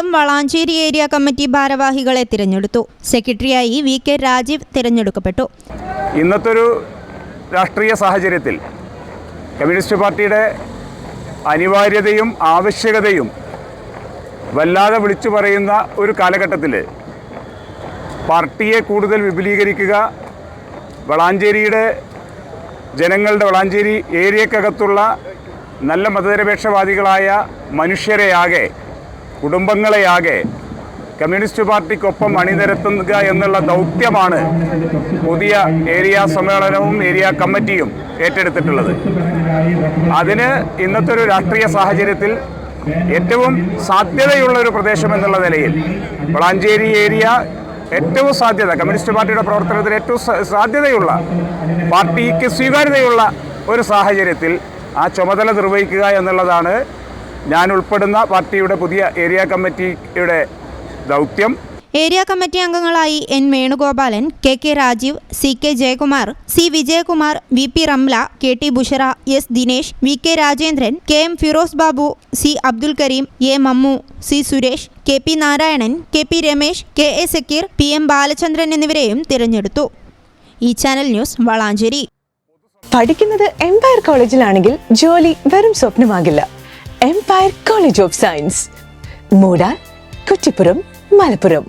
വീണ്ടും Valanchery area committee ഭാരവാഹികളെ തിരഞ്ഞെടുത്തു. സെക്രട്ടറിയായി VK രാജീവ് തിരഞ്ഞെടുക്കപ്പെട്ടു. ഇന്നത്തെ ഒരു രാഷ്ട്രീയ സാഹചര്യത്തിൽ കമ്മ്യൂണിസ്റ്റ് പാർട്ടിയുടെ അനിവാര്യതയും ആവശ്യകതയും വല്ലാതെ വിളിച്ചു പറയുന്ന ഒരു കാലഘട്ടത്തിൽ പാർട്ടിയെ കൂടുതൽ വിപുലീകരിക്കുക, വളാഞ്ചേരിയുടെ ജനങ്ങളുടെ, വളാഞ്ചേരി ഏരിയക്കകത്തുള്ള നല്ല മതനിരപേക്ഷവാദികളായ മനുഷ്യരെയാകെ, കുടുംബങ്ങളെയാകെ കമ്മ്യൂണിസ്റ്റ് പാർട്ടിക്കൊപ്പം അണിനിരത്തുക എന്നുള്ള ദൗത്യമാണ് പുതിയ ഏരിയ സമ്മേളനവും ഏരിയ കമ്മിറ്റിയും ഏറ്റെടുത്തിട്ടുള്ളത്. അതിന് ഇന്നത്തെ ഒരു രാഷ്ട്രീയ സാഹചര്യത്തിൽ ഏറ്റവും സാധ്യതയുള്ള ഒരു പ്രദേശം എന്നുള്ള നിലയിൽ വളാഞ്ചേരി ഏരിയ ഏറ്റവും സാധ്യത, കമ്മ്യൂണിസ്റ്റ് പാർട്ടിയുടെ പ്രവർത്തനത്തിന് ഏറ്റവും സാധ്യതയുള്ള, പാർട്ടിക്ക് സ്വീകാര്യതയുള്ള ഒരു സാഹചര്യത്തിൽ ആ ചുമതല നിർവഹിക്കുക എന്നുള്ളതാണ് ഞാൻ ഉൾപ്പെടുന്ന പാർട്ടിയുടെ പുതിയ ഏരിയ കമ്മിറ്റിയുടെ ദൗത്യം. ഏരിയ കമ്മിറ്റി അംഗങ്ങളായി N Venugopalan, KK Rajeev, CK Jayakumar, C Vijayakumar, VP Ramla, KT Bushra, S Dinesh, VK Rajendran, KM Firoz Babu, C Abdul Kareem, A Mammu, C Suresh, KP Narayanan, KP Ramesh, KA Zakir, PM Balachandran എന്നിവരെയും തിരഞ്ഞെടുത്തു. ഈ ചാനൽ ന്യൂസ് വളാഞ്ചേരി. പഠിക്കുന്നത് എംപയർ കോളേജിലാണെങ്കിൽ ജോലി വെറും സ്വപ്നമാകില്ല. Empire College of Science, Moodal, Kuttippuram, Malappuram.